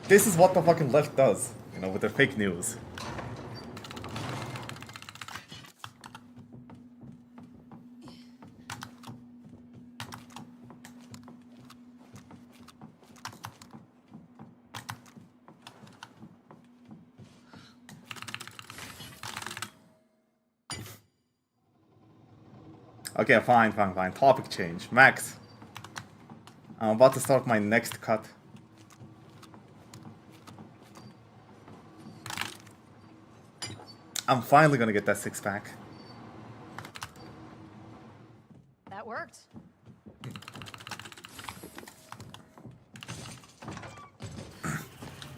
This is what the fucking left does, you know, with their fake news. Okay, fine. Topic change. Max, I'm about to start my next cut. I'm finally gonna get that six-pack. That worked.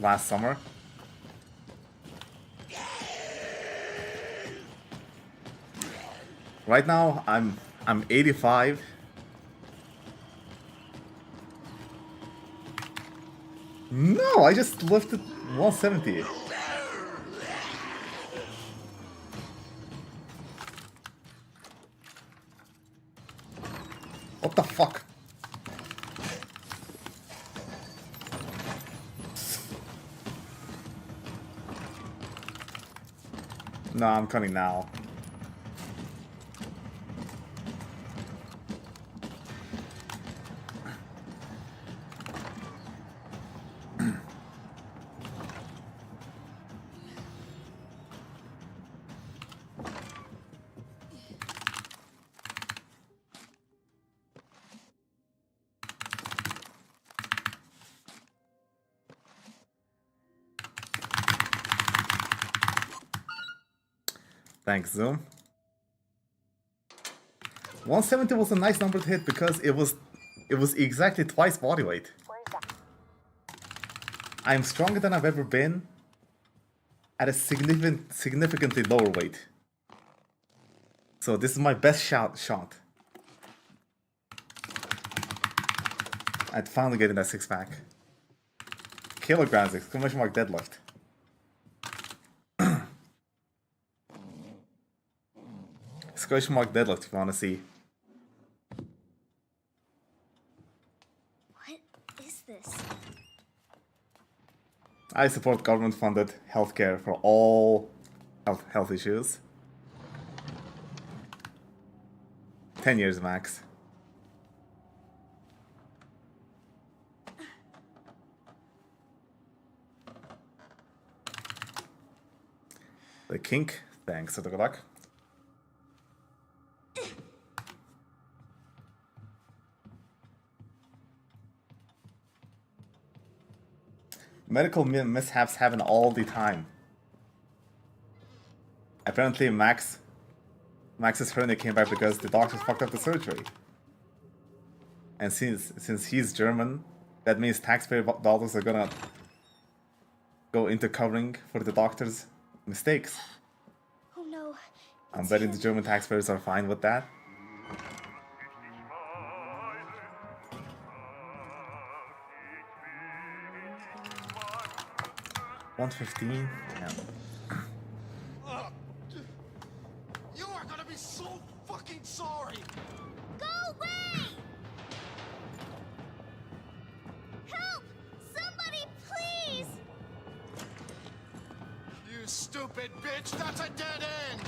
Last summer. Right now, I'm 85. No, I just lifted 170. What the fuck? No, I'm cutting now. Thanks, Zoom. 170 was a nice number to hit because it was exactly twice body weight. I'm stronger than I've ever been at a significantly lower weight. So this is my best shot at finally getting that six-pack. Kilograms, exclamation mark deadlift. Exclamation mark deadlift if you want to see. What is this? I support government-funded healthcare for all health issues. 10 years max. The kink, thanks for the good luck. Medical mishaps happen all the time. Apparently Max's hernia came back because the doctors fucked up the surgery. And since he's German, that means taxpayer dollars are gonna go into covering for the doctor's mistakes. Oh no. I'm betting the German taxpayers are fine with that. $115? Yeah. You are gonna be so fucking sorry! Go away! Help! Somebody, please! You stupid bitch, that's a dead end!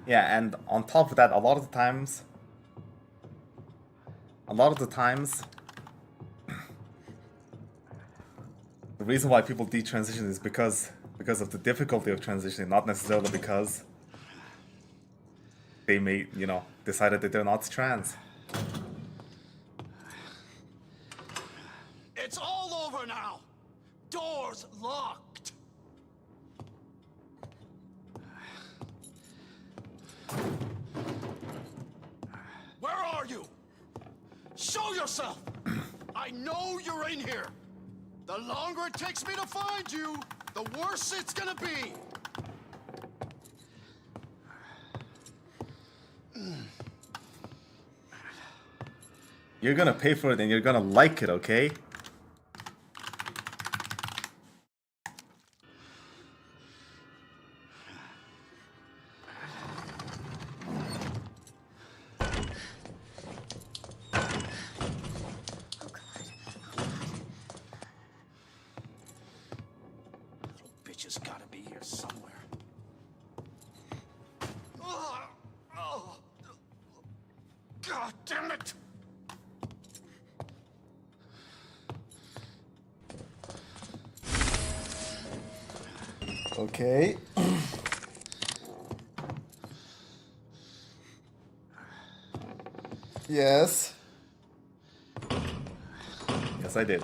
Yeah, and on top of that, a lot of the times, the reason why people detransition is because of the difficulty of transitioning, not necessarily because they may, you know, decided that they're not trans. It's all over now! Doors locked! Where are you? Show yourself! I know you're in here! The longer it takes me to find you, the worse it's gonna be! You're gonna pay for it and you're gonna like it, okay? Okay. Yes. Yes, I did.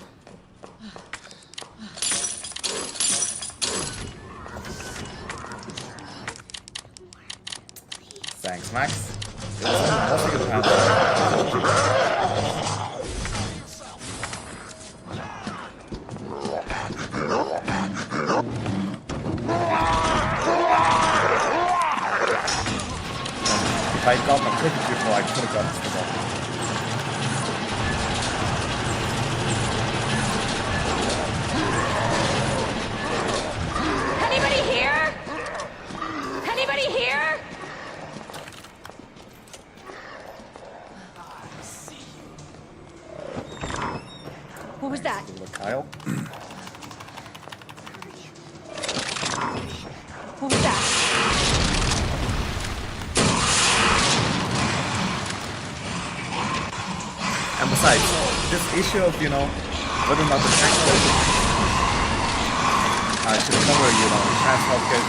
Thanks, Max. That's a good plan. If I got my ticket before, I could have got this ball. Anybody here? Anybody here? What was that? Look, Kyle. What was that? And besides, this issue of, you know, whether or not the tax code should cover, you know, trans healthcare,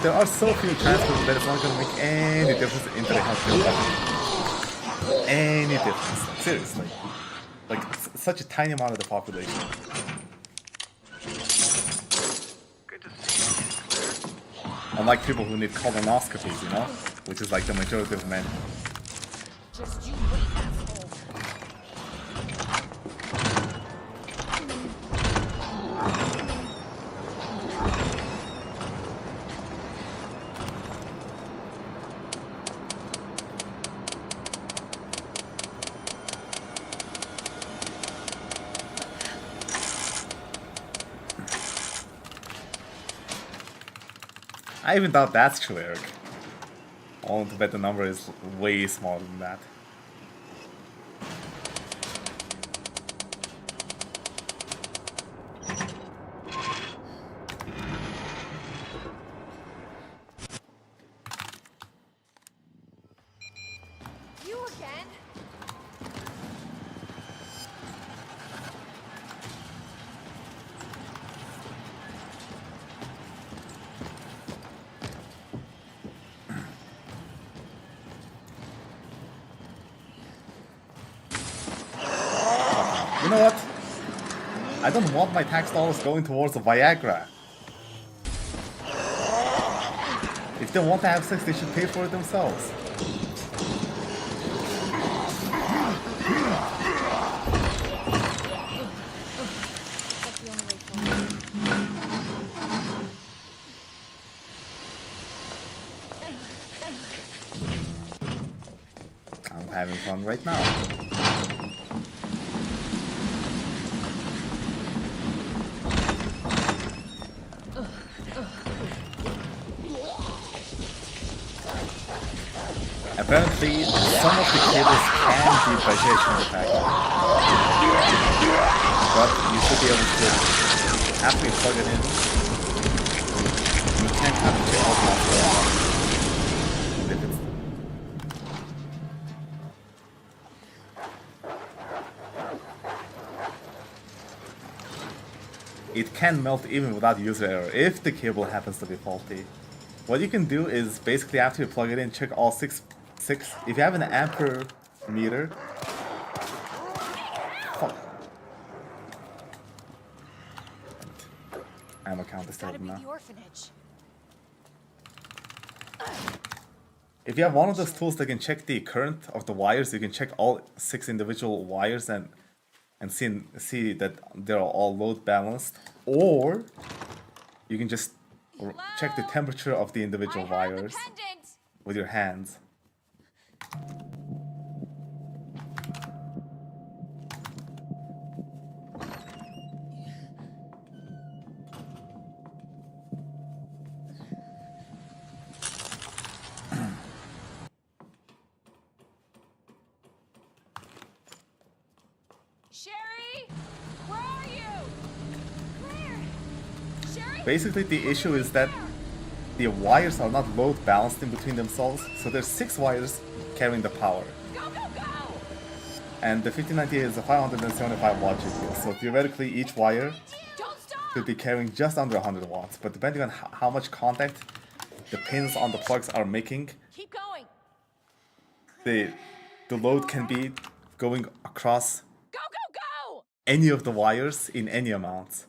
there are so few trans people that it's not going to make any difference into the healthcare budget. Any difference. Seriously. Like, such a tiny amount of the population. Unlike people who need colonoscopies, you know? Which is like the majority of men. Just you wait, asshole. I even doubt that's true, Eric. I want to bet the number is way smaller than that. You again? You know what? I don't want my tax dollars going towards the Viagra. If they want to have sex, they should pay for it themselves. That's the only way forward. I'm having fun right now. Apparently, some of the cables can be vibration detected. But you should be able to, after you plug it in, you can't have it all the way. It can melt even without user error if the cable happens to be faulty. What you can do is basically after you plug it in, check all six. If you have an ampere meter, ammo count is Gotta terrible be now. the orphanage. If you have one of those tools that can check the current of the wires, you can check all 6 individual wires and see that they're all load balanced, or you can just check the temperature of the individual wires with your hands. Sherry, where are you? Claire, Sherry. Basically, the issue is that the wires are not load balanced in between themselves, so there's 6 wires carrying the power. Go, go, go! And the 5098 is a 575 watt GPU, so theoretically each wire Don't stop! could be carrying just under 100 watts, but depending on how much contact the pins on the plugs are making, Keep going. the load can be going across Go, go, go! any of the wires in any amount.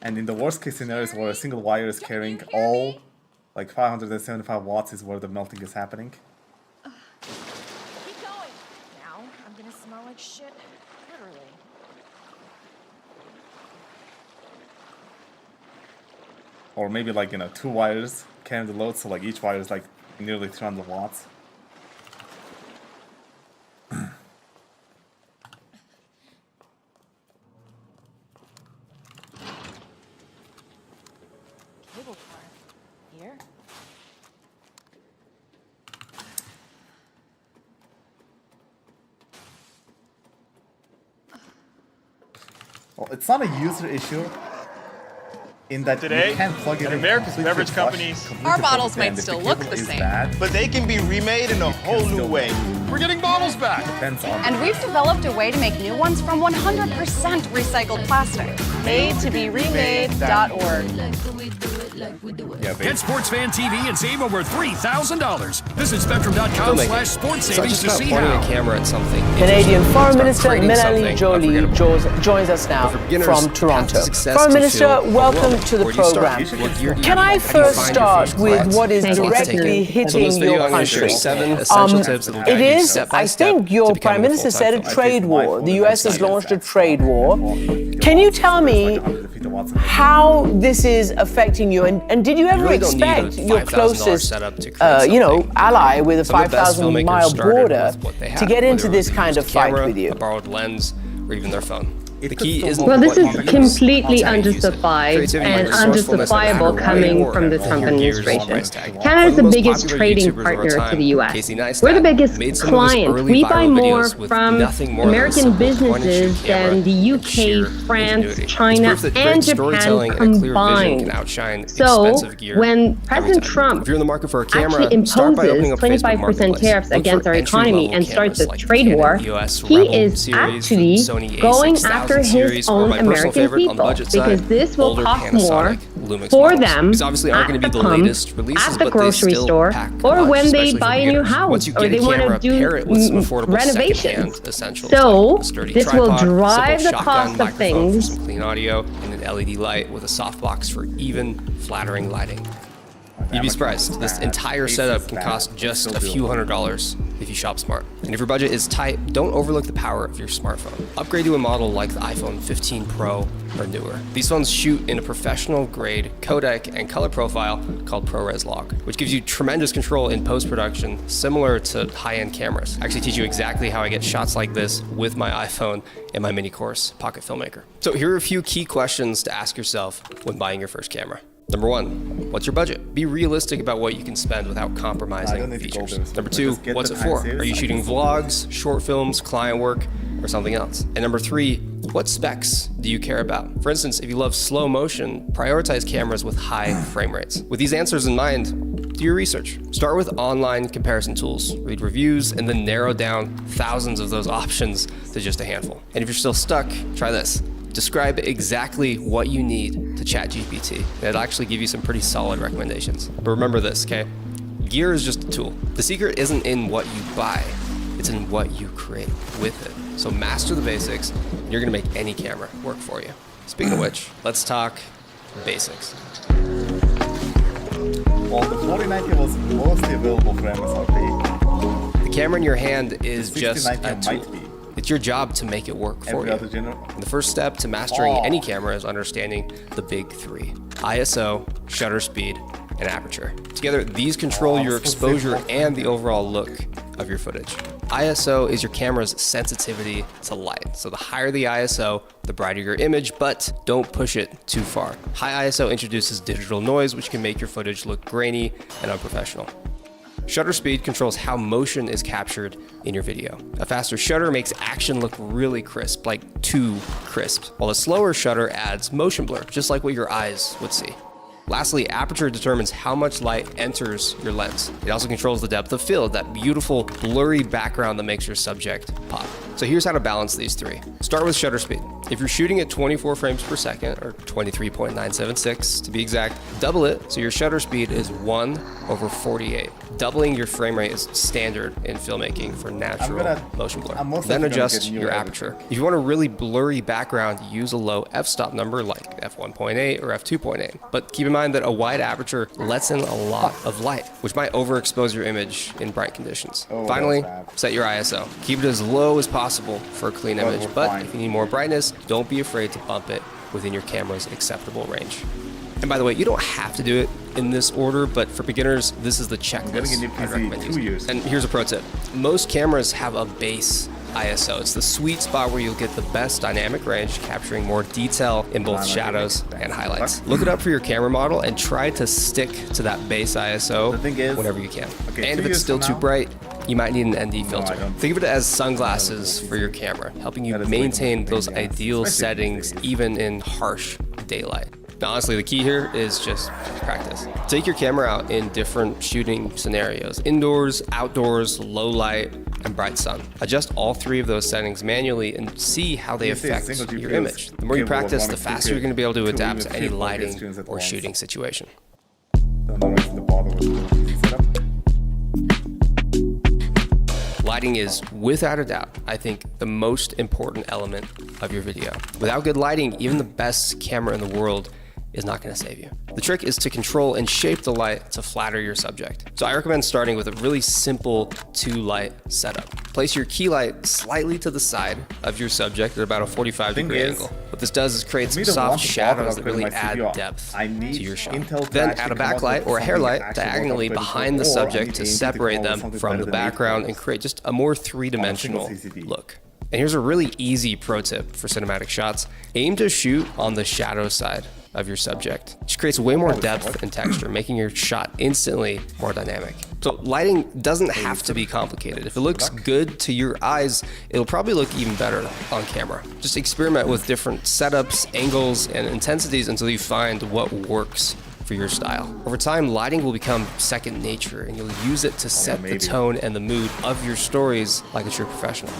And in the worst case scenarios where a single wire is carrying all like 575 watts is where the melting is happening. Keep going. Now I'm gonna smell like shit. Literally. Or maybe like, you know, 2 wires carrying the load, so like each wire is like nearly 300 watts. Cable car. Here? Well, it's not a user issue in that Today, you can't plug it at in America's completely beverage flush, companies, completely Our bottles flush, and might if still the look cable the is same. bad, But they can be remade in a whole new way. We're getting bottles back. depends on And we've developed a way to make new ones from 100% recycled plastic. Made to be remade.org. yeah, Get Sports Fan TV and save over $3,000. Visit spectrum.com/sports It's not savings just to about see pointing how. a camera at something. Canadian Foreign Minister Start creating Melanie something Joly unforgettable. joins us now For beginners, from path to Toronto. success Foreign can Minister, feel welcome overwhelming. to the Where do you start? program. What gear do you Can need? I How do you first find your start first with class? what is Thank you. directly So in hitting this video, your I'm going to share country? 7 essential tips that will guide It you is, step by I step think to your becoming Prime Minister said, a full-time trade war. The US has Yeah, launched a that's trade war. Can Can you tell me how this is affecting you? And did you ever really don't need a expect your $5,000 closest, setup to create you know, something. ally with a Some of the best 5,000 filmmakers mile started border with what they to had, get whether into it this was kind a of fight camera, with you? a borrowed lens, or even their phone. It The could key still isn't hold Well, this what is you use, completely it's how you use it. unjustified Creativity and and resourcefulness, no matter unjustifiable what coming you from the want, Trump your gears, administration. price tag. Canada is One the of the most biggest popular trading YouTubers of our partner to time, the U.S. Casey Neistat, We're the biggest made some of his client. early We buy viral more videos with from nothing more than a American simple businesses point-and-shoot camera than the and sheer UK, France, ingenuity. It's China, proof that great and Japan storytelling and a clear vision combined. can outshine So, expensive gear when every President time. Trump If you're in the market for a camera, actually start by opening imposes up Facebook 25% Marketplace. tariffs Look against for our economy entry-level and starts a cameras like trade Canon war, EOS he Rebel is series, actually Sony going A6000 after his series, or own my personal American favorite on the people budget because side, this will older cost more Panasonic Lumix for models. them These obviously aren't at going to the be the pump, latest releases, at the but they grocery still store, pack a or punch, when they especially for buy a new beginners. house, Once you or get they a want to camera, pair it with some do affordable renovations. secondhand essentials So, like a sturdy this will tripod, drive simple the shotgun cost of microphone for things. some clean audio, and an LED light with a softbox for even flattering lighting. You'd be surprised. This entire setup can cost just a few $100s if you shop smart. And if your budget is tight, don't overlook the power of your smartphone. Upgrade to a model like the iPhone 15 Pro or newer. These phones shoot in a professional grade codec and color profile called ProRes Log, which gives you tremendous control in post-production, similar to high-end cameras. I actually teach you exactly how I get shots like this with my iPhone in my mini course, Pocket Filmmaker. So here are a few key questions to ask yourself when buying your first camera. Number 1, what's your budget? Be realistic about what you can spend without compromising features. Number 2, what's it for? Are you shooting vlogs, short films, client work, or something else? And number 3, what specs do you care about? For instance, if you love slow motion, prioritize cameras with high frame rates. With these answers in mind, do your research. Start with online comparison tools, read reviews, and then narrow down thousands of those options to just a handful. And if you're still stuck, try this. Describe exactly what you need to ChatGPT. It'll actually give you some pretty solid recommendations. But remember this, okay? Gear is just a tool. The secret isn't in what you buy, it's in what you create with it. So master the basics, and you're gonna make any camera work for you. Speaking of which, let's talk basics. Well, the 4090 was mostly available for MSRP. The camera in your hand is The just a 6090 might tool. be. It's your job to make it work for Every you. other gener- And the first step to mastering any camera is understanding the big 3: ISO, shutter speed, and aperture. Together, these control your exposure and the overall look of your footage. ISO is your camera's sensitivity to light. So the higher the ISO, the brighter your image, but don't push it too far. High ISO introduces digital noise, which can make your footage look grainy and unprofessional. Shutter speed controls how motion is captured in your video. A faster shutter makes action look really crisp, like too crisp, while a slower shutter adds motion blur, just like what your eyes would see. Lastly, aperture determines how much light enters your lens. It also controls the depth of field, that beautiful blurry background that makes your subject pop. So here's how to balance these three. Start with shutter speed. If you're shooting at 24 frames per second, or 23.976 to be exact, double it so your shutter speed is 1/48. Doubling your frame rate is standard in filmmaking for natural motion blur. Then adjust your aperture. If you want a really blurry background, use a low f-stop number like f1.8 or f2.8. But keep in mind that a wide aperture lets in a lot of light, which might overexpose your image in bright conditions. Finally, set your ISO. Keep it as low as possible for a clean image, but if you need more brightness, don't be afraid to bump it within your camera's acceptable range. And by the way, you don't have to do it in this order, but for beginners, this is the checklist I'd recommend using. And here's a pro tip. Most cameras have a base ISO. It's the sweet spot where you'll get the best dynamic range, capturing more detail in both shadows and highlights. Look it up for your camera model and try to stick to that base ISO whenever you can. And if it's still too bright, you might need an ND filter. Think of it as sunglasses for your camera, helping you maintain those ideal settings even in harsh daylight. Now, honestly, the key here is just practice. Take your camera out in different shooting scenarios: indoors, outdoors, low light, and bright sun. Adjust all three of those settings manually and see how they affect your image. The more you practice, the faster you're going to be able to adapt to any lighting or shooting situation. Lighting is, without a doubt, I think, the most important element of your video. Without good lighting, even the best camera in the world is not going to save you. The trick is to control and shape the light to flatter your subject. So I recommend starting with a really simple 2-light setup. Place your key light slightly to the side of your subject at about a 45-degree angle. What this does is create some soft shadows that really add depth to your shot. Then add a backlight or a hair light diagonally behind the subject to separate them from the background and create just a more three-dimensional look. And here's a really easy pro tip for cinematic shots. Aim to shoot on the shadow side of your subject. It just creates way more depth and texture, making your shot instantly more dynamic. So lighting doesn't have to be complicated. If it looks good to your eyes, it'll probably look even better on camera. Just experiment with different setups, angles, and intensities until you find what works for your style. Over time, lighting will become second nature, and you'll use it to set the tone and the mood of your stories like a true professional.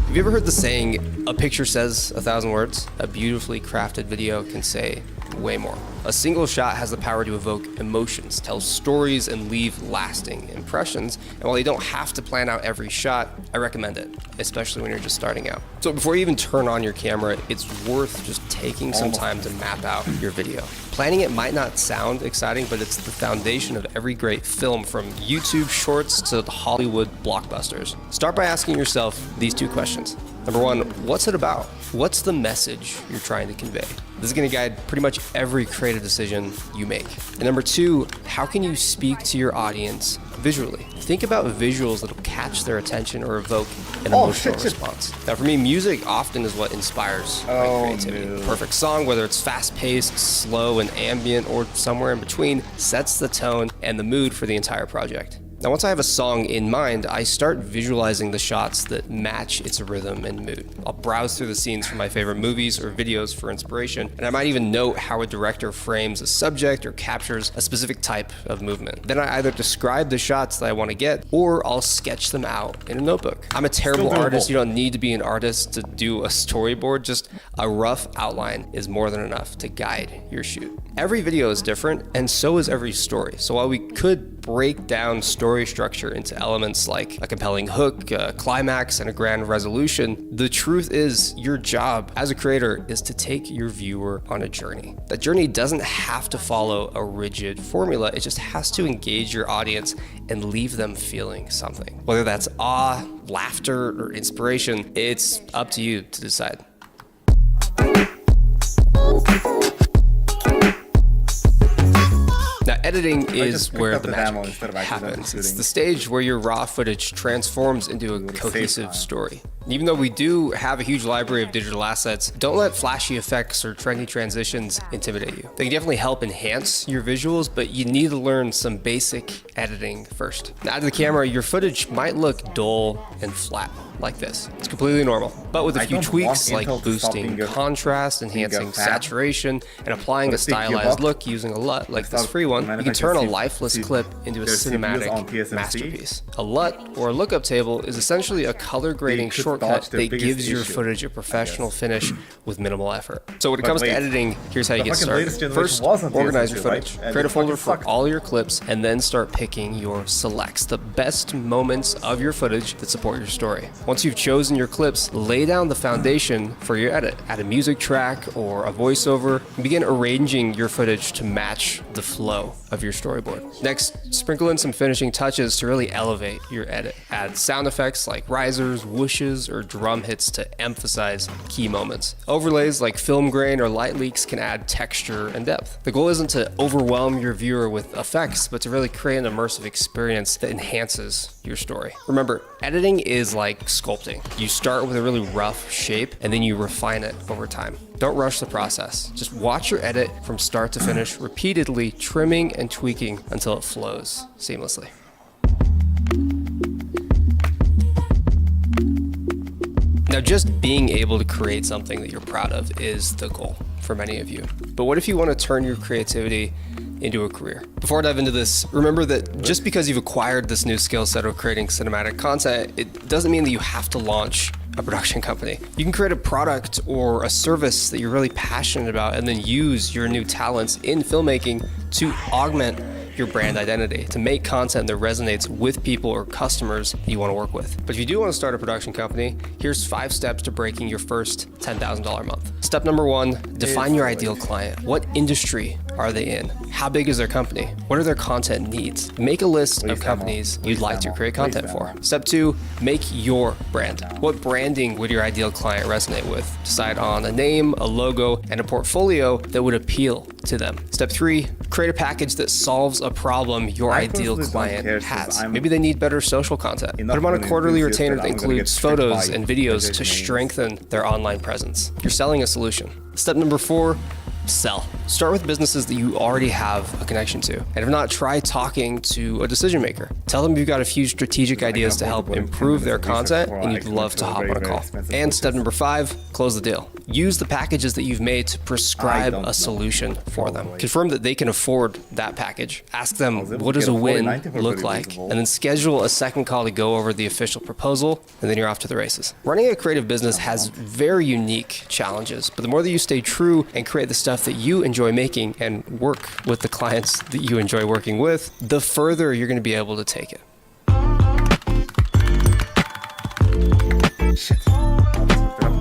Have you ever heard the saying, a picture says 1,000 words? A beautifully crafted video can say way more. A single shot has the power to evoke emotions, tell stories, and leave lasting impressions. And while you don't have to plan out every shot, I recommend it, especially when you're just starting out. So before you even turn on your camera, it's worth just taking some time to map out your video. Planning it might not sound exciting, but it's the foundation of every great film, from YouTube shorts to Hollywood blockbusters. Start by asking yourself these two questions. Number one, what's it about? What's the message you're trying to convey? This is going to guide pretty much every creative decision you make. And number two, how can you speak to your audience visually? Think about visuals that'll catch their attention or evoke an emotional response. Now, for me, music often is what inspires my creativity. The perfect song, whether it's fast-paced, slow, and ambient, or somewhere in between, sets the tone and the mood for the entire project. Now, once I have a song in mind, I start visualizing the shots that match its rhythm and mood. I'll browse through the scenes from my favorite movies or videos for inspiration, and I might even note how a director frames a subject or captures a specific type of movement. Then I either describe the shots that I want to get, or I'll sketch them out in a notebook. I'm a terrible artist. You don't need to be an artist to do a storyboard. Just a rough outline is more than enough to guide your shoot. Every video is different, and so is every story. So while we could break down story structure into elements like a compelling hook, a climax, and a grand resolution, the truth is your job as a creator is to take your viewer on a journey. That journey doesn't have to follow a rigid formula. It just has to engage your audience and leave them feeling something. Whether that's awe, laughter, or inspiration, it's up to you to decide. Now, editing is where the magic happens. It's the stage where your raw footage transforms into a cohesive story. Even though we do have a huge library of digital assets, don't let flashy effects or trendy transitions intimidate you. They can definitely help enhance your visuals, but you need to learn some basic editing first. Now, out of the camera, your footage might look dull and flat like this. It's completely normal, but with a few tweaks like boosting contrast, enhancing saturation, and applying a stylized look using a LUT like this free one, you can turn a lifeless clip into a cinematic masterpiece. A LUT, or a lookup table, is essentially a color grading shortcut that gives your footage a professional finish with minimal effort. So when it comes to editing, here's how you get started. First, organize your footage. Create a folder for all your clips, and then start picking your selects, the best moments of your footage that support your story. Once you've chosen your clips, lay down the foundation for your edit. Add a music track or a voiceover, and begin arranging your footage to match the flow of your storyboard. Next, sprinkle in some finishing touches to really elevate your edit. Add sound effects like risers, whooshes, or drum hits to emphasize key moments. Overlays like film grain or light leaks can add texture and depth. The goal isn't to overwhelm your viewer with effects, but to really create an immersive experience that enhances your story. Remember, editing is like sculpting. You start with a really rough shape and then you refine it over time. Don't rush the process. Just watch your edit from start to finish, repeatedly trimming and tweaking until it flows seamlessly. Now, just being able to create something that you're proud of is the goal for many of you. But what if you want to turn your creativity into a career? Before I dive into this, remember that just because you've acquired this new skill set of creating cinematic content, it doesn't mean that you have to launch a production company. You can create a product or a service that you're really passionate about and then use your new talents in filmmaking to augment your brand identity, to make content that resonates with people or customers you want to work with. But if you do want to start a production company, here's 5 steps to breaking your first $10,000 a month. Step number 1, define your ideal client. What industry are they in? How big is their company? What are their content needs? Make a list of companies you'd like to create content for. Step 2, make your brand. What branding would your ideal client resonate with? Decide on a name, a logo, and a portfolio that would appeal to them. Step 3, create a package that solves a problem your ideal client has. Maybe they need better social content. Put them on a quarterly retainer that includes photos and videos to strengthen their online presence. You're selling a solution. Step number 4, sell. Start with businesses that you already have a connection to. And if not, try talking to a decision maker. Tell them you've got a few strategic ideas to help improve their content and you'd love to hop on a call. And step number 5, close the deal. Use the packages that you've made to prescribe a solution for them. Confirm that they can afford that package. Ask them, what does a win look like? And then schedule a second call to go over the official proposal, and then you're off to the races. Running a creative business has very unique challenges, but the more that you stay true and create the stuff that you enjoy making and work with the clients that you enjoy working with, the further you're going to be able to take it.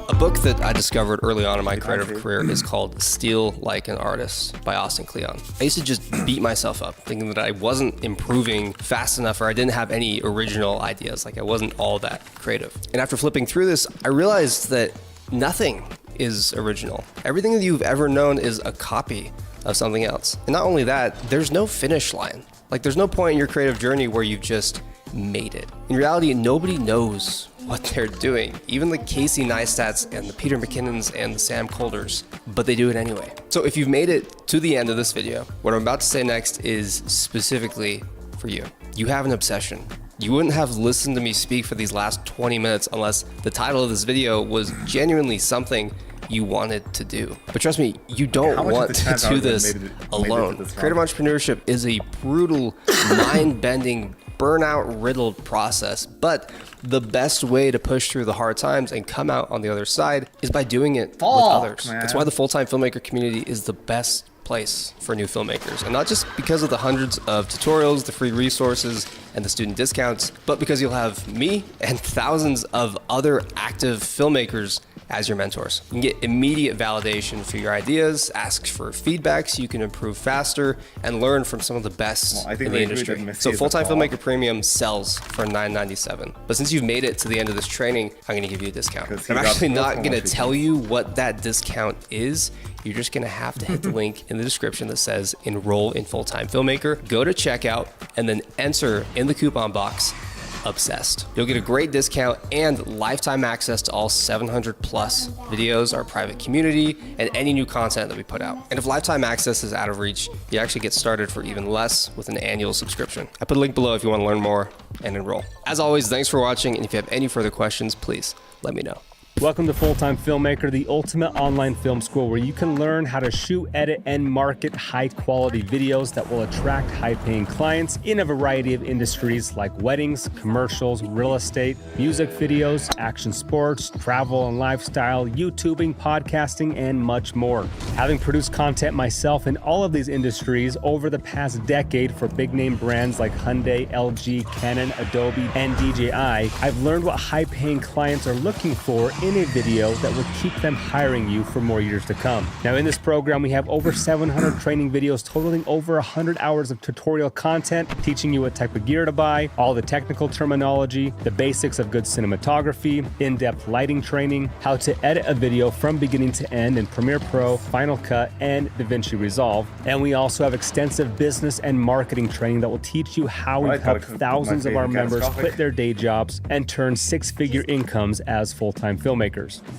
A book that I discovered early on in my creative career is called Steal Like an Artist by Austin Kleon. I used to just beat myself up thinking that I wasn't improving fast enough or I didn't have any original ideas, like I wasn't all that creative. And after flipping through this, I realized that nothing is original. Everything that you've ever known is a copy of something else. And not only that, there's no finish line. Like there's no point in your creative journey where you've just made it. In reality, nobody knows what they're doing. Even the Casey Neistats and the Peter McKinnons and the Sam Colders, but they do it anyway. So if you've made it to the end of this video, what I'm about to say next is specifically for you. You have an obsession. You wouldn't have listened to me speak for these last 20 minutes unless the title of this video was genuinely something you wanted to do. But trust me, you don't want to do this alone. Creative entrepreneurship is a brutal, mind-bending, burnout-riddled process, but the best way to push through the hard times and come out on the other side is by doing it with others. That's why the full-time filmmaker community is the best place for new filmmakers, and not just because of the hundreds of tutorials, the free resources, and the student discounts, but because you'll have me and thousands of other active filmmakers as your mentors. You can get immediate validation for your ideas, ask for feedback so you can improve faster, and learn from some of the best in the industry. So Full-Time Filmmaker Premium sells for $9.97. But since you've made it to the end of this training, I'm gonna give you a discount. I'm actually not gonna tell you what that discount is. You're just gonna have to hit the link in the description that says enroll in Full-Time Filmmaker, go to checkout, and then enter in the coupon box obsessed. You'll get a great discount and lifetime access to all 700 plus videos, our private community, and any new content that we put out. And if lifetime access is out of reach, you actually get started for even less with an annual subscription. I put a link below if you want to learn more and enroll. As always, thanks for watching, and if you have any further questions, please let me know. Welcome to Full-Time Filmmaker, the ultimate online film school where you can learn how to shoot, edit, and market high-quality videos that will attract high-paying clients in a variety of industries like weddings, commercials, real estate, music videos, action sports, travel and lifestyle, YouTubing, podcasting, and much more. Having produced content myself in all of these industries over the past decade for big-name brands like Hyundai, LG, Canon, Adobe, and DJI, I've learned what high-paying clients are looking for in a video that will keep them hiring you for more years to come. Now in this program, we have over 700 training videos totaling over 100 hours of tutorial content, teaching you what type of gear to buy, all the technical terminology, the basics of good cinematography, in-depth lighting training, how to edit a video from beginning to end in Premiere Pro, Final Cut, and DaVinci Resolve. And we also have extensive business and marketing training that will teach you how we've helped thousands of our members quit their day jobs and turn six-figure incomes as full-time filmmakers.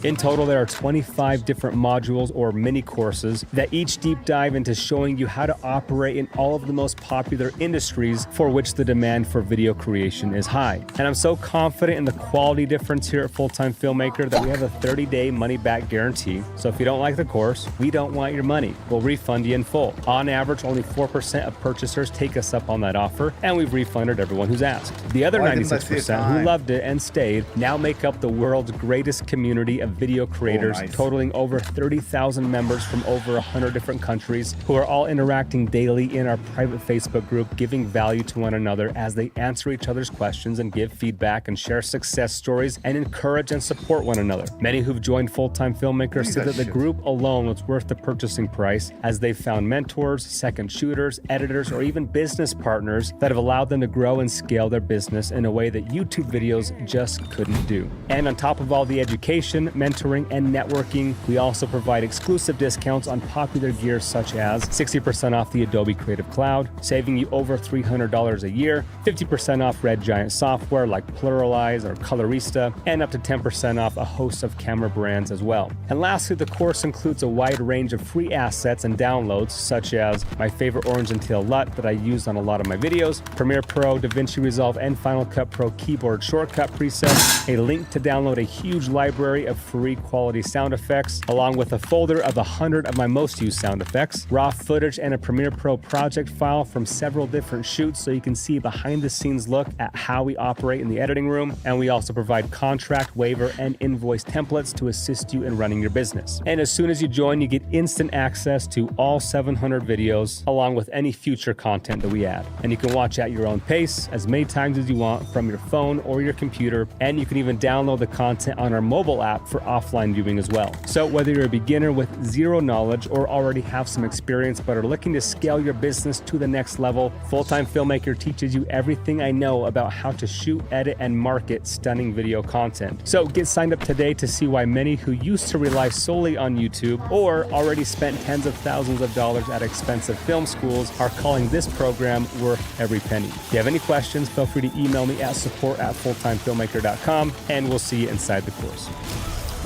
In total, there are 25 different modules or mini courses that each deep dive into showing you how to operate in all of the most popular industries for which the demand for video creation is high. And I'm so confident in the quality difference here at Full-Time Filmmaker that we have a 30-day money-back guarantee. So if you don't like the course, we don't want your money. We'll refund you in full. On average, only 4% of purchasers take us up on that offer, and we've refunded everyone who's asked. The other 96% who loved it and stayed now make up the world's greatest community of video creators, totaling over 30,000 members from over 100 different countries who are all interacting daily in our private Facebook group, giving value to one another as they answer each other's questions and give feedback and share success stories and encourage and support one another. Many who've joined Full-Time Filmmaker say that the group alone was worth the purchasing price, as they've found mentors, second shooters, editors, or even business partners that have allowed them to grow and scale their business in a way that YouTube videos just couldn't do. And on top of all the education, mentoring, and networking, we also provide exclusive discounts on popular gear such as 60% off the Adobe Creative Cloud, saving you over $300 a year, 50% off Red Giant software like Pluralize or Colorista, and up to 10% off a host of camera brands as well. And lastly, the course includes a wide range of free assets and downloads such as my favorite orange and teal LUT that I use on a lot of my videos, Premiere Pro, DaVinci Resolve, and Final Cut Pro keyboard shortcut presets, a link to download a huge library of free quality sound effects, along with a folder of 100 of my most used sound effects, raw footage, and a Premiere Pro project file from several different shoots so you can see behind the scenes look at how we operate in the editing room. And we also provide contract, waiver, and invoice templates to assist you in running your business. And as soon as you join, you get instant access to all 700 videos, along with any future content that we add. And you can watch at your own pace as many times as you want from your phone or your computer, and you can even download the content on our mobile app for offline viewing as well. So whether you're a beginner with zero knowledge or already have some experience but are looking to scale your business to the next level, Full-Time Filmmaker teaches you everything I know about how to shoot, edit, and market stunning video content. So get signed up today to see why many who used to rely solely on YouTube or already spent tens of thousands of dollars at expensive film schools are calling this program worth every penny. If you have any questions, feel free to email me at support@fulltimefilmmaker.com, and we'll see you inside the course.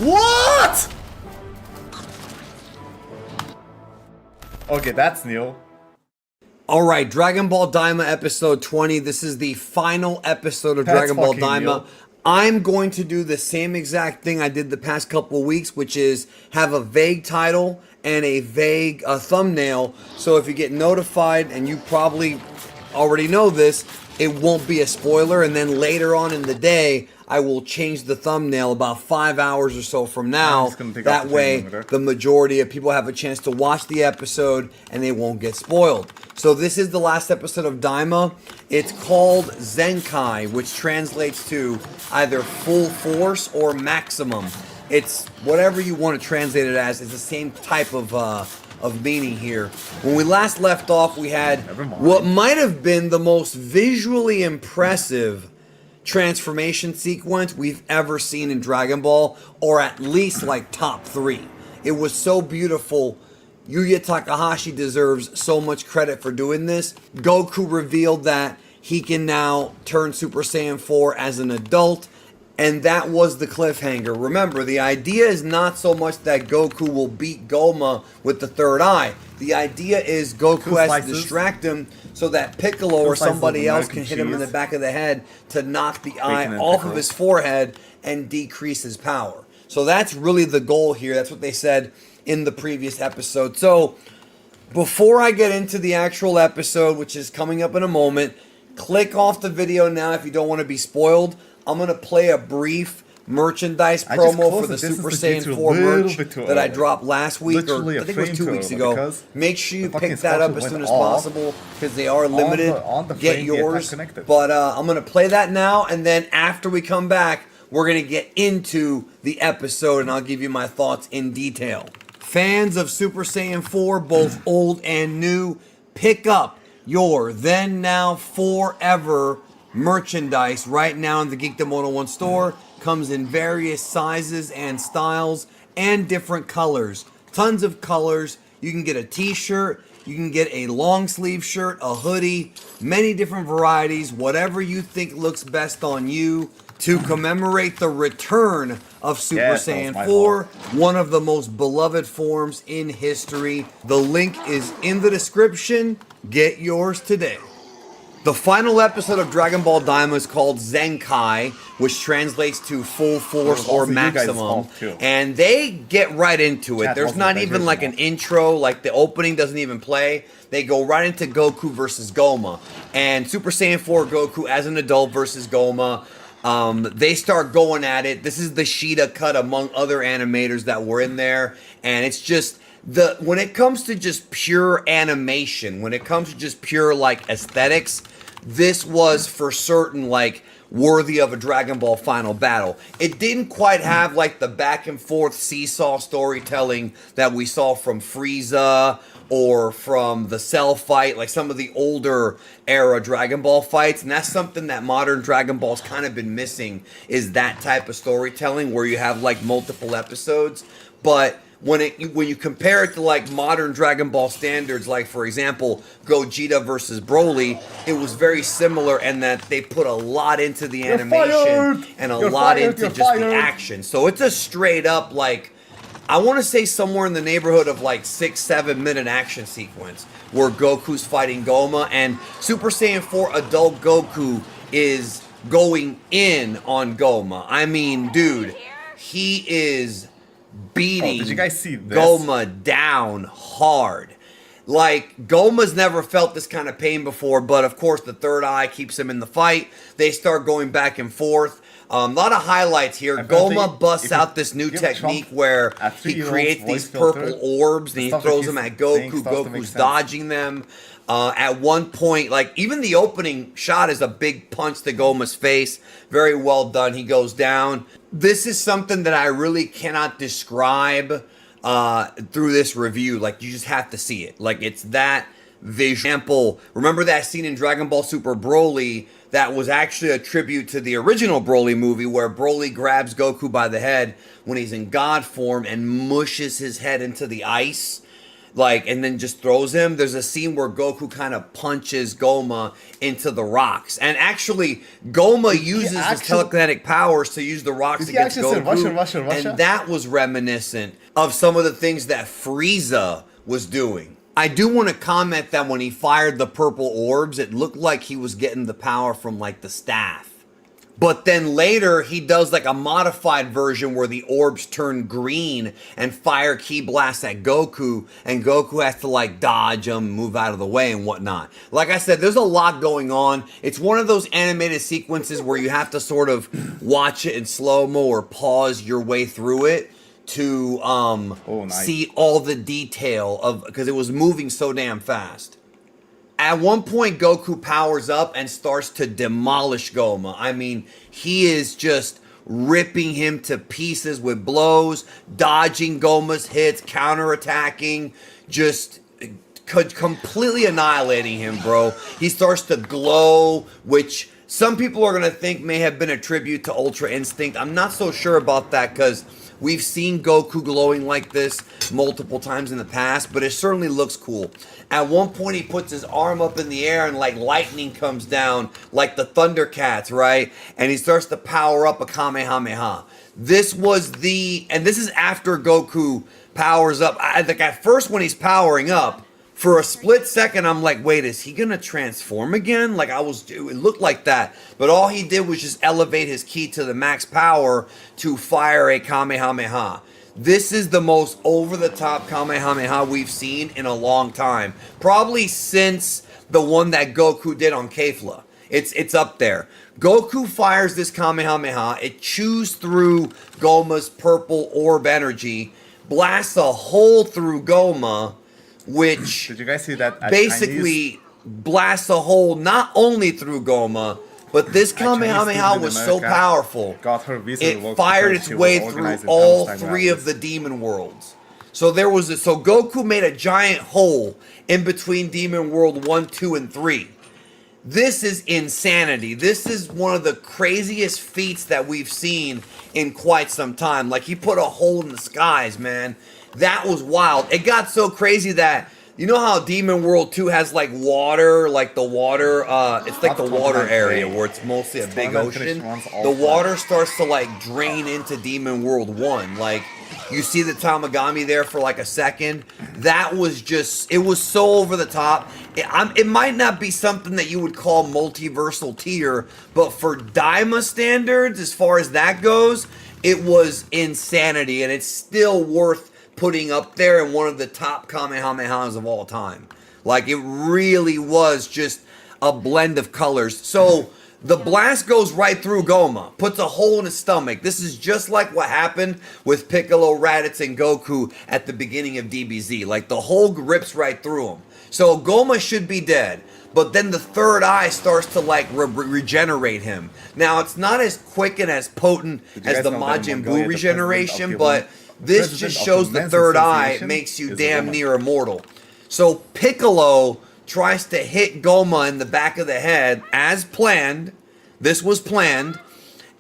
What? Okay, that's new. All right, Dragon Ball Daima episode 20. This is the final episode of Dragon Ball Daima. I'm going to do the same exact thing I did the past couple of weeks, which is have a vague title and a vague thumbnail. So if you get notified, and you probably already know this, it won't be a spoiler. And then later on in the day, I will change the thumbnail about 5 hours or so from now. That way, the majority of people have a chance to watch the episode and they won't get spoiled. So this is the last episode of Daima. It's called Zenkai, which translates to either full force or maximum. It's whatever you want to translate it as. It's the same type of meaning here. When we last left off, we had what might have been the most visually impressive transformation sequence we've ever seen in Dragon Ball, or at least like top 3. It was so beautiful. Yuya Takahashi deserves so much credit for doing this. Goku revealed that he can now turn Super Saiyan 4 as an adult. And that was the cliffhanger. Remember, the idea is not so much that Goku will beat Goma with the third eye. The idea is Goku has to distract him so that Piccolo or somebody else can hit him in the back of the head to knock the eye off of his forehead and decrease his power. So that's really the goal here. That's what they said in the previous episode. So before I get into the actual episode, which is coming up in a moment, click off the video now if you don't want to be spoiled. I'm going to play a brief merchandise promo for the Super Saiyan 4 merch that I dropped last week, or I think it was 2 weeks ago. Make sure you pick that up as soon as possible because they are limited. Get yours. But I'm going to play that now, and then after we come back, we're going to get into the episode, and I'll give you my thoughts in detail. Fans of Super Saiyan 4, both old and new, pick up your Then Now Forever merchandise right now in the Geekdom 101 store. Comes in various sizes and styles and different colors. Tons of colors. You can get a t-shirt, you can get a long sleeve shirt, a hoodie, many different varieties, whatever you think looks best on you to commemorate the return of Super Saiyan 4, one of the most beloved forms in history. The link is in the description. Get yours today. The final episode of Dragon Ball Daima is called Zenkai, which translates to full force or maximum. And they get right into it. There's not even like an intro, like the opening doesn't even play. They go right into Goku versus Goma. And Super Saiyan 4 Goku as an adult versus Goma. They start going at it. This is the Sheeta cut among other animators that were in there. And it's just when it comes to just pure animation, when it comes to just pure like aesthetics, this was for certain like worthy of a Dragon Ball final battle. It didn't quite have like the back and forth seesaw storytelling that we saw from Frieza or from the Cell fight, like some of the older era Dragon Ball fights. And that's something that modern Dragon Ball's kind of been missing, is that type of storytelling where you have like multiple episodes. But when you compare it to like modern Dragon Ball standards, like for example Gogeta versus Broly, it was very similar in that they put a lot into the animation and a lot into just the action. So it's a straight up like, I want to say somewhere in the neighborhood of like 6-7 minute action sequence where Goku's fighting Goma, and Super Saiyan 4 adult Goku is going in on Goma. I mean, dude, he is beating did you guys see this? Goma down hard. Like, Goma's never felt this kind of pain before, but of course the third eye keeps him in the fight. They start going back and forth. A lot of highlights here. Goma busts out this new technique where he creates these purple orbs and he throws them at Goku. Goku's dodging them. At one point, like, even the opening shot is a big punch to Goma's face. Very well done. He goes down. This is something that I really cannot describe through this review. Like, you just have to see it. Like, it's that visual. Remember that scene in Dragon Ball Super Broly that was actually a tribute to the original Broly movie where Broly grabs Goku by the head when he's in God form and mushes his head into the ice, like, and then just throws him. There's a scene where Goku kind of punches Goma into the rocks, and actually Goma uses his telekinetic powers to use the rocks against Goku, and that was reminiscent of some of the things that Frieza was doing. I do want to comment that when he fired the purple orbs, it looked like he was getting the power from like the staff. But then later, he does like a modified version where the orbs turn green and fire ki blasts at Goku, and Goku has to like dodge them, move out of the way and whatnot. Like I said, there's a lot going on. It's one of those animated sequences where you have to sort of watch it in slow-mo or pause your way through it to see all the detail of, because it was moving so damn fast. At one point, Goku powers up and starts to demolish Goma. I mean, he is just ripping him to pieces with blows, dodging Goma's hits, counterattacking, just completely annihilating him, bro. He starts to glow, which some people are going to think may have been a tribute to Ultra Instinct. I'm not so sure about that because we've seen Goku glowing like this multiple times in the past, but it certainly looks cool. At one point, he puts his arm up in the air and like lightning comes down like the Thundercats, right? And he starts to power up a Kamehameha. This was and this is after Goku powers up. I think at first when he's powering up, for a split second, I'm like, wait, is he gonna transform again? Like it looked like that. But all he did was just elevate his ki to the max power to fire a Kamehameha. This is the most over-the-top Kamehameha we've seen in a long time. Probably since the one that Goku did on Kefla. It's up there. Goku fires this Kamehameha. It chews through Goma's purple orb energy, blasts a hole through Goma, which did you guys see that basically blasts a hole not only through Goma, but this Kamehameha was so powerful, it fired its way through all three of the demon worlds. So so Goku made a giant hole in between Demon World 1, 2, and 3. This is insanity. This is one of the craziest feats that we've seen in quite some time. Like, he put a hole in the skies, man. That was wild. It got so crazy that, you know how Demon World 2 has like water, like the water, it's like the water area where it's mostly a big ocean. The water starts to like drain into Demon World 1. Like, you see the Tamagami there for like a second. That was just, it was so over the top. It might not be something that you would call multiversal tier, but for Daima standards, as far as that goes, it was insanity, and it's still worth putting up there in one of the top Kamehamehas of all time. Like, it really was just a blend of colors. So the blast goes right through Goma, puts a hole in his stomach. This is just like what happened with Piccolo, Raditz, and Goku at the beginning of DBZ. Like, the hole rips right through him. So Goma should be dead. But then the third eye starts to like regenerate him. Now, it's not as quick and as potent as the Majin Buu regeneration, but this just shows the third eye makes you damn near immortal. So Piccolo tries to hit Goma in the back of the head as planned. This was planned.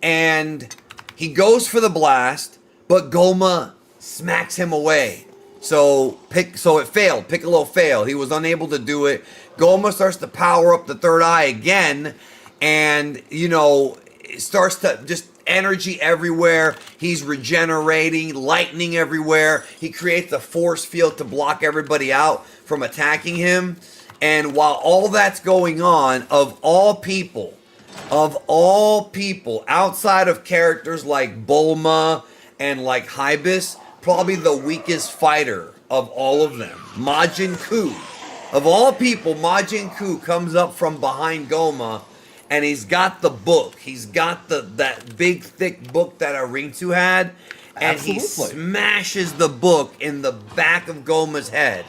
And he goes for the blast, but Goma smacks him away. So it failed. Piccolo failed. He was unable to do it. Goma starts to power up the third eye again. And, you know, it starts to just energy everywhere. He's regenerating, lightning everywhere. He creates a force field to block everybody out from attacking him. And while all that's going on, of all people, outside of characters like Bulma and like Hybis, probably the weakest fighter of all of them, Majin Ku. Of all people, Majin Ku comes up from behind Goma, and he's got the book. He's got that big, thick book that Arintu had, and he smashes the book in the back of Goma's head.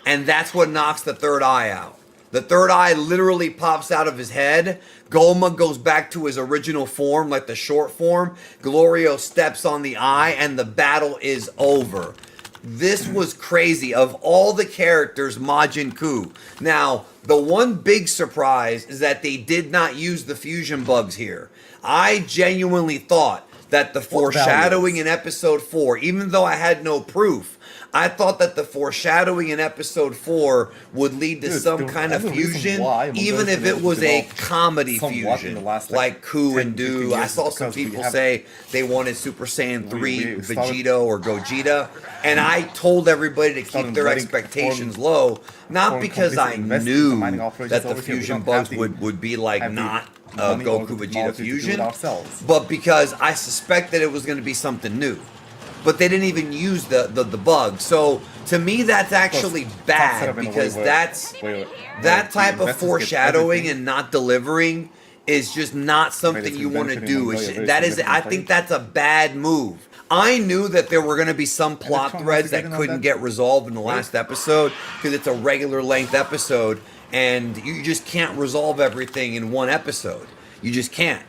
And that's what knocks the third eye out. The third eye literally pops out of his head. Goma goes back to his original form, like the short form. Glorio steps on the eye, and the battle is over. This was crazy. Of all the characters, Majin Ku. Now, the one big surprise is that they did not use the fusion bugs here. I genuinely thought that the foreshadowing in episode 4, even though I had no proof, I thought that the foreshadowing in episode 4 would lead to some kind of fusion, even if it was a comedy fusion, like Ku and Do. I saw some people say they wanted Super Saiyan 3 Vegeta or Gogeta, and I told everybody to keep their expectations low, not because I knew that the fusion bugs would be like not Goku Vegeta fusion, but because I suspected it was going to be something new. But they didn't even use the bug. So to me, that's actually bad, because that type of foreshadowing and not delivering is just not something you want to do. I think that's a bad move. I knew that there were going to be some plot threads that couldn't get resolved in the last episode, because it's a regular length episode, and you just can't resolve everything in one episode. You just can't.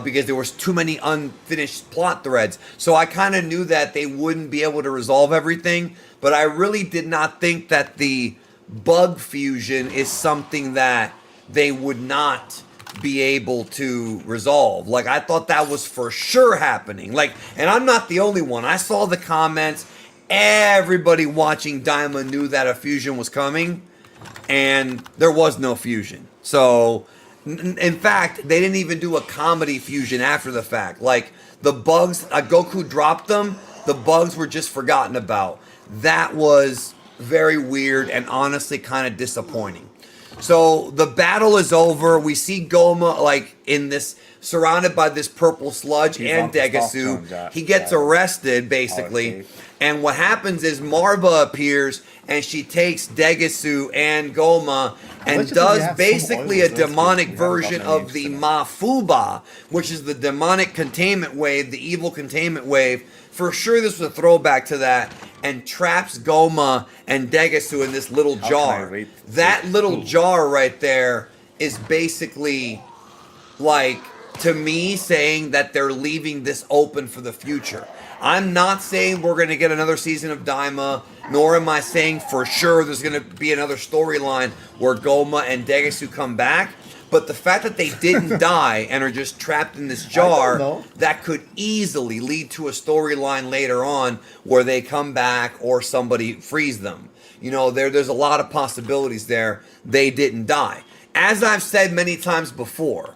Because there was too many unfinished plot threads. So I kind of knew that they wouldn't be able to resolve everything, but I really did not think that the bug fusion is something that they would not be able to resolve. Like, I thought that was for sure happening. Like, and I'm not the only one. I saw the comments. Everybody watching Daima knew that a fusion was coming, and there was no fusion. So, in fact, they didn't even do a comedy fusion after the fact. Like, the bugs, Goku dropped them, the bugs were just forgotten about. That was very weird and honestly kind of disappointing. So the battle is over. We see Goma like in this, surrounded by this purple sludge and Degasu. He gets arrested basically. And what happens is Marva appears and she takes Degasu and Goma and does basically a demonic version of the Mafuba, which is the demonic containment wave, the evil containment wave. For sure this was a throwback to that, and traps Goma and Degasu in this little jar. That little jar right there is basically like, to me, saying that they're leaving this open for the future. I'm not saying we're going to get another season of Daima, nor am I saying for sure there's going to be another storyline where Goma and Degasu come back. But the fact that they didn't die and are just trapped in this jar, that could easily lead to a storyline later on where they come back or somebody frees them. You know, there's a lot of possibilities there. They didn't die. As I've said many times before,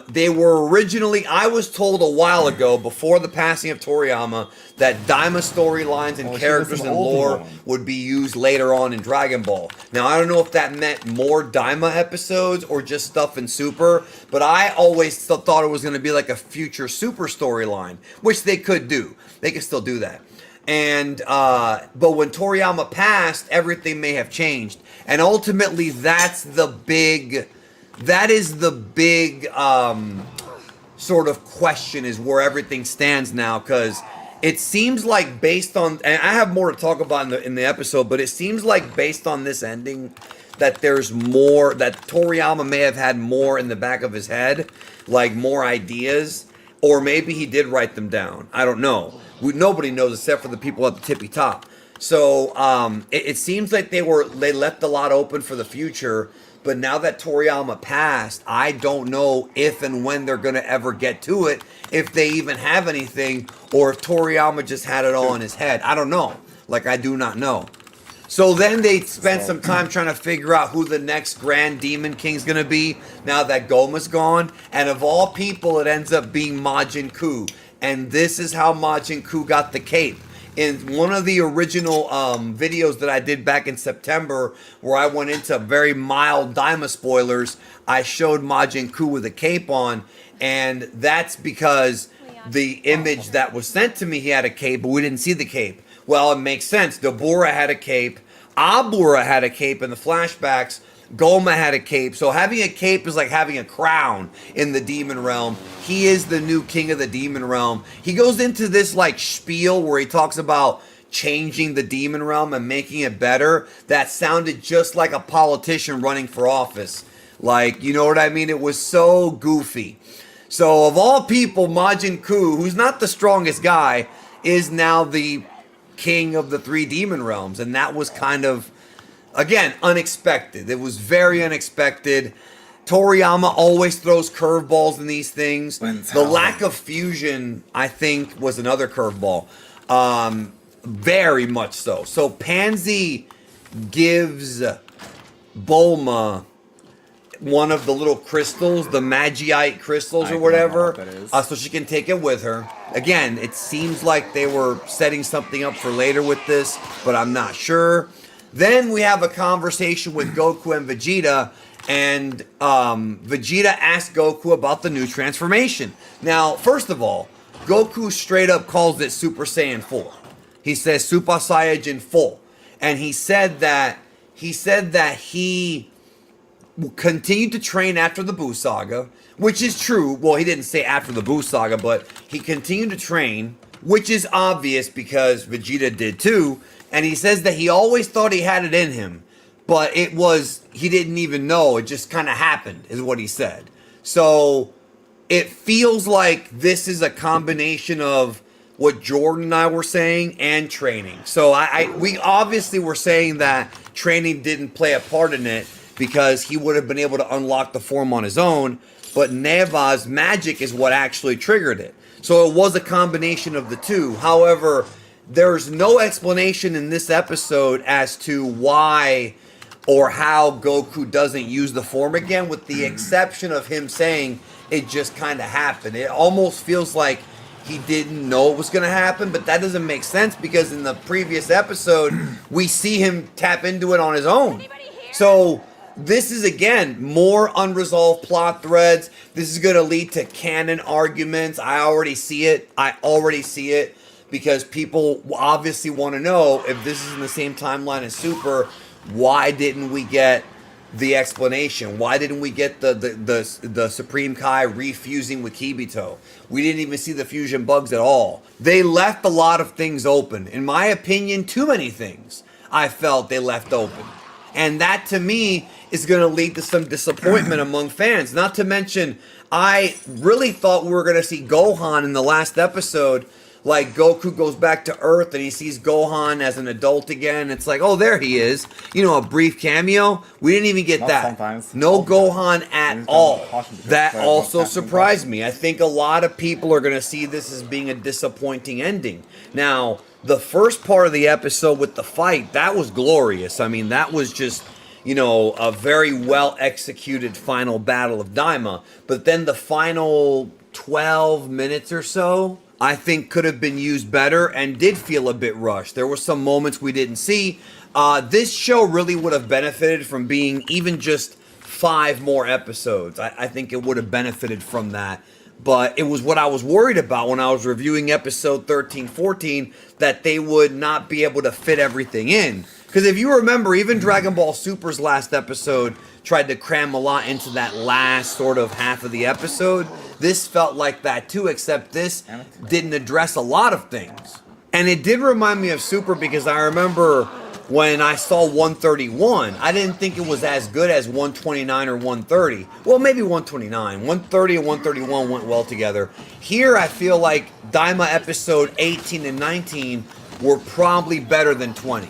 they were originally, I was told a while ago, before the passing of Toriyama, that Daima storylines and characters and lore would be used later on in Dragon Ball. Now, I don't know if that meant more Daima episodes or just stuff in Super, but I always thought it was going to be like a future Super storyline, which they could do. They could still do that. And, but when Toriyama passed, everything may have changed. And ultimately, that is the big sort of question, is where everything stands now, because it seems like, based on, and I have more to talk about in the episode, but it seems like based on this ending that there's more, that Toriyama may have had more in the back of his head, like more ideas, or maybe he did write them down. I don't know. Nobody knows except for the people at the tippy top. So it seems like they left a lot open for the future. But now that Toriyama passed, I don't know if and when they're going to ever get to it, if they even have anything, or if Toriyama just had it all in his head. I don't know. Like, I do not know. So then they spent some time trying to figure out who the next Grand Demon King's going to be now that Goma's gone. And of all people, it ends up being Majin Ku. And this is how Majin Ku got the cape. In one of the original videos that I did back in September, where I went into very mild Daima spoilers, I showed Majin Ku with a cape on, and that's because the image that was sent to me, he had a cape, but we didn't see the cape. Well, it makes sense. Dabura had a cape, Abura had a cape in the flashbacks, Goma had a cape. So having a cape is like having a crown in the demon realm. He is the new king of the demon realm. He goes into this like spiel where he talks about changing the demon realm and making it better. That sounded just like a politician running for office. Like, you know what I mean? It was so goofy. So of all people, Majin Ku, who's not the strongest guy, is now the king of the three demon realms. And that was kind of, again, unexpected. It was very unexpected. Toriyama always throws curveballs in these things. The lack of fusion, I think, was another curveball. Very much so. So Pansy gives Bulma one of the little crystals, the Magiite crystals or whatever, so she can take it with her. Again, it seems like they were setting something up for later with this, but I'm not sure. Then we have a conversation with Goku and Vegeta, and Vegeta asks Goku about the new transformation. Now, first of all, Goku straight up calls it Super Saiyan 4. He says Super Saiyajin 4. And he said that he continued to train after the Buu Saga, which is true. Well, he didn't say after the Buu Saga, but he continued to train, which is obvious because Vegeta did too. And he says that he always thought he had it in him, but he didn't even know. It just kind of happened, is what he said. So it feels like this is a combination of what Jordan and I were saying and training. So we obviously were saying that training didn't play a part in it. because he would have been able to unlock the form on his own, but Neva's magic is what actually triggered it. So it was a combination of the two. However, there's no explanation in this episode as to why or how Goku doesn't use the form again, with the exception of him saying it just kind of happened. It almost feels like he didn't know it was going to happen, but that doesn't make sense because in the previous episode, we see him tap into it on his own. So this is, again, more unresolved plot threads. This is going to lead to canon arguments. I already see it. Because people obviously want to know, if this is in the same timeline as Super, why didn't we get the explanation? Why didn't we get the Supreme Kai refusing with Kibito? We didn't even see the fusion bugs at all. They left a lot of things open. In my opinion, too many things I felt they left open. And that, to me, is going to lead to some disappointment among fans. Not to mention, I really thought we were going to see Gohan in the last episode. Like, Goku goes back to Earth and he sees Gohan as an adult again. It's like, oh, there he is. You know, a brief cameo. We didn't even get that. Sometimes. No Gohan at all. That also surprised me. I think a lot of people are going to see this as being a disappointing ending. Now, the first part of the episode with the fight, that was glorious. I mean, that was just, you know, a very well executed final battle of Daima. But then the final 12 minutes or so, I think could have been used better and did feel a bit rushed. There were some moments we didn't see. This show really would have benefited from being even just 5 more episodes. I think it would have benefited from that. But it was what I was worried about when I was reviewing episode 13, 14, that they would not be able to fit everything in. Because if you remember, even Dragon Ball Super's last episode tried to cram a lot into that last sort of half of the episode. This felt like that too, except this didn't address a lot of things. And it did remind me of Super because I remember when I saw 131, I didn't think it was as good as 129 or 130. Well, maybe 129. 130 and 131 went well together. Here, I feel like Daima episode 18 and 19 were probably better than 20.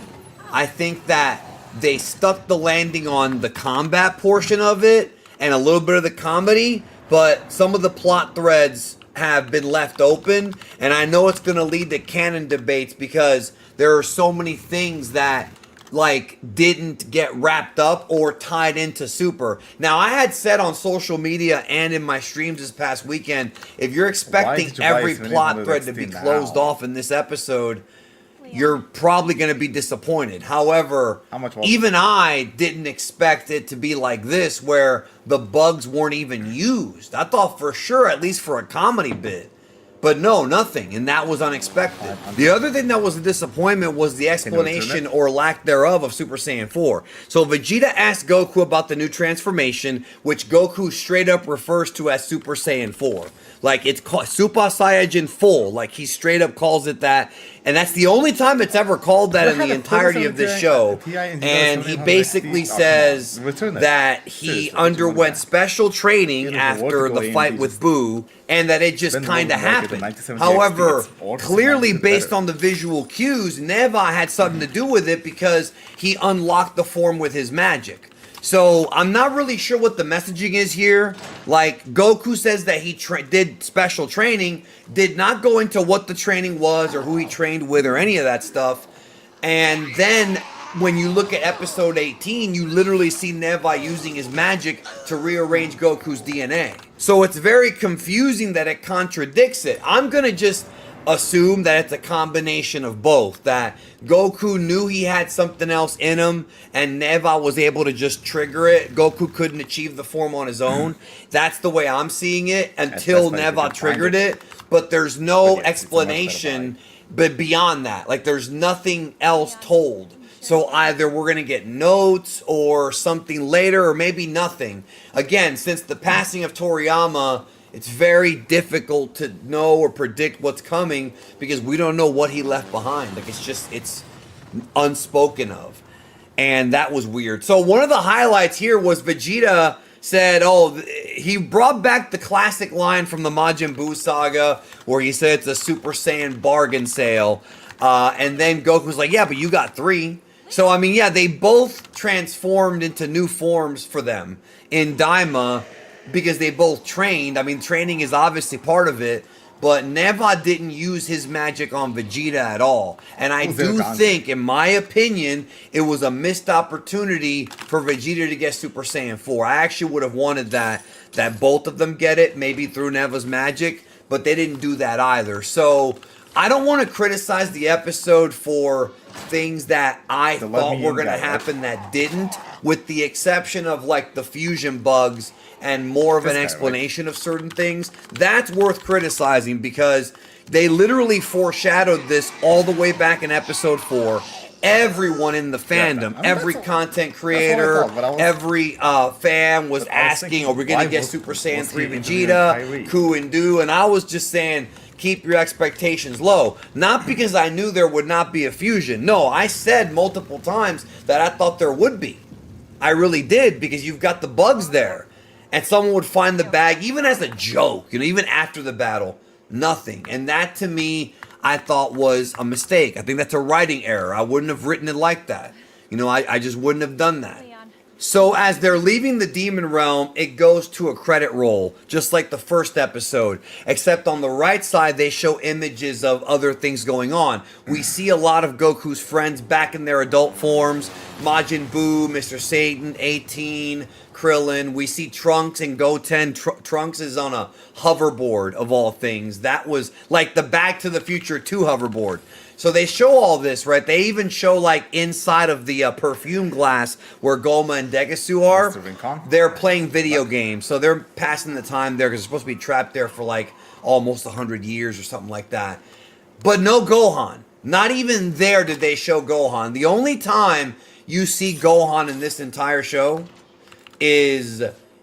I think that they stuck the landing on the combat portion of it and a little bit of the comedy, but some of the plot threads have been left open, and I know it's going to lead to canon debates because there are so many things that like didn't get wrapped up or tied into Super. Now, I had said on social media and in my streams this past weekend, if you're expecting every plot thread to be closed off in this episode, you're probably going to be disappointed. However, even I didn't expect it to be like this, where the bugs weren't even used. I thought for sure, at least for a comedy bit. But no, nothing, and that was unexpected. The other thing that was a disappointment was the explanation or lack thereof of Super Saiyan 4. So Vegeta asked Goku about the new transformation, which Goku straight up refers to as Super Saiyan 4. Like, it's called Super Saiyajin Full. Like, he straight up calls it that. And that's the only time it's ever called that in the entirety of this show. And he basically says that he underwent special training after the fight with Boo, and that it just kind of happened. However, clearly based on the visual cues, Neva had something to do with it because he unlocked the form with his magic. So I'm not really sure what the messaging is here. Like, Goku says that he did special training, did not go into what the training was or who he trained with or any of that stuff. And then when you look at episode 18, you literally see Neva using his magic to rearrange Goku's DNA. So it's very confusing that it contradicts it. I'm going to just assume that it's a combination of both, that Goku knew he had something else in him and Neva was able to just trigger it. Goku couldn't achieve the form on his own. That's the way I'm seeing it until Neva triggered it, but there's no explanation but beyond that. Like, there's nothing else told. So either we're going to get notes or something later, or maybe nothing. Again, since the passing of Toriyama, it's very difficult to know or predict what's coming because we don't know what he left behind. Like, it's unspoken of. And that was weird. So one of the highlights here was Vegeta said, he brought back the classic line from the Majin Buu saga where he said it's a Super Saiyan bargain sale. And then Goku's like, yeah, but you got 3. So, I mean, yeah, they both transformed into new forms for them in Daima because they both trained. I mean, training is obviously part of it, but Neva didn't use his magic on Vegeta at all. And I do think, in my opinion, it was a missed opportunity for Vegeta to get Super Saiyan 4. I actually would have wanted that both of them get it, maybe through Neva's magic, but they didn't do that either. So, I don't want to criticize the episode for things that I thought were going to happen that didn't, with the exception of like the fusion bugs and more of an explanation of certain things. That's worth criticizing because they literally foreshadowed this all the way back in episode 4. Everyone in the fandom, every content creator, every fan was asking, are we going to get Super Saiyan 3 Vegeta, Ku and Do? And I was just saying, keep your expectations low. Not because I knew there would not be a fusion. No, I said multiple times that I thought there would be. I really did, because you've got the bugs there. And someone would find the bag, even as a joke, you know, even after the battle, nothing. And that, to me, I thought was a mistake. I think that's a writing error. I wouldn't have written it like that. You know, I just wouldn't have done that. So as they're leaving the Demon Realm, it goes to a credit roll, just like the first episode. Except on the right side, they show images of other things going on. We see a lot of Goku's friends back in their adult forms. Majin Buu, Mr. Satan, 18, Krillin. We see Trunks and Goten. Trunks is on a hoverboard, of all things. That was like the Back to the Future 2 hoverboard. So they show all this, right? They even show, like, inside of the perfume glass where Goma and Degasu are. They're playing video games. So they're passing the time there because they're supposed to be trapped there for, like, almost 100 years or something like that. But no Gohan. Not even there did they show Gohan. The only time you see Gohan in this entire show is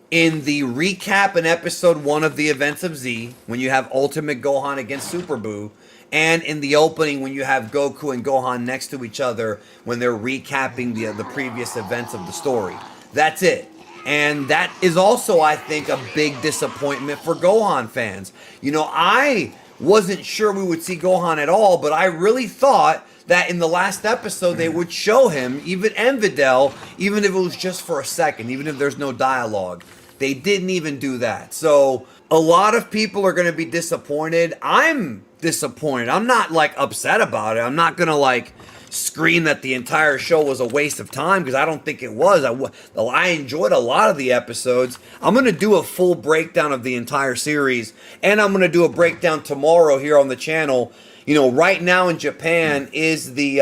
in the recap in episode 1 of the Events of Z, when you have Ultimate Gohan against Super Buu. And in the opening, when you have Goku and Gohan next to each other, when they're recapping the previous events of the story. That's it. And that is also, I think, a big disappointment for Gohan fans. You know, I wasn't sure we would see Gohan at all, but I really thought that in the last episode they would show him, even Videl, even if it was just for a second, even if there's no dialogue. They didn't even do that. So a lot of people are going to be disappointed. I'm disappointed. I'm not like upset about it. I'm not going to like scream that the entire show was a waste of time, because I don't think it was. I enjoyed a lot of the episodes. I'm going to do a full breakdown of the entire series, and I'm going to do a breakdown tomorrow here on the channel. You know, right now in Japan is the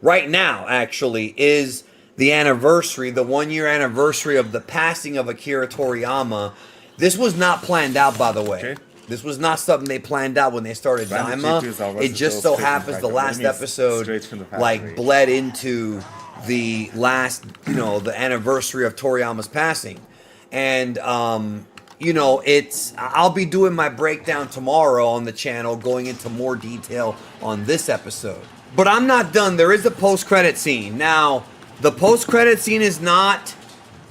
right now actually is the anniversary, the 1-year anniversary of the passing of Akira Toriyama. This was not planned out, by the way. Okay. This was not something they planned out when they started Daima. It just so happens the last episode like bled into the last, you know, the anniversary of Toriyama's passing. And you know, I'll be doing my breakdown tomorrow on the channel, going into more detail on this episode. But I'm not done. There is a post-credit scene. Now, the post-credit scene is not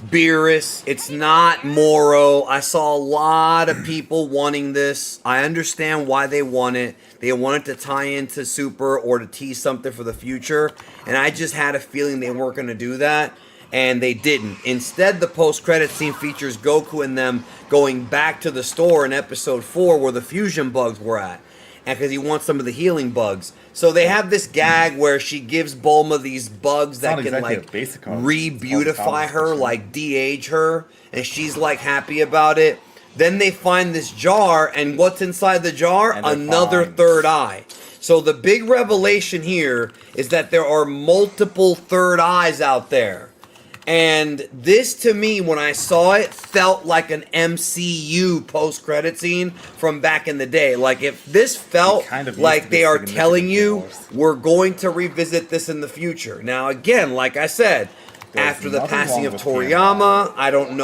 Beerus, it's not Moro. I saw a lot of people wanting this. I understand why they want it. They wanted to tie into Super or to tease something for the future. And I just had a feeling they weren't going to do that. And they didn't. Instead, the post-credit scene features Goku and them going back to the store in episode 4 where the fusion bugs were at. And because he wants some of the healing bugs. So they have this gag where she gives Bulma these bugs that can like re-beautify her, like de-age her, and she's like happy about it. Then they find this jar, and what's inside the jar? Another third eye. So the big revelation here is that there are multiple third eyes out there. And this, to me, when I saw it, felt like an MCU post-credit scene from back in the day. Like, if this felt like they are telling you, we're going to revisit this in the future. Now, again, like I said, after the passing of Toriyama, I don't know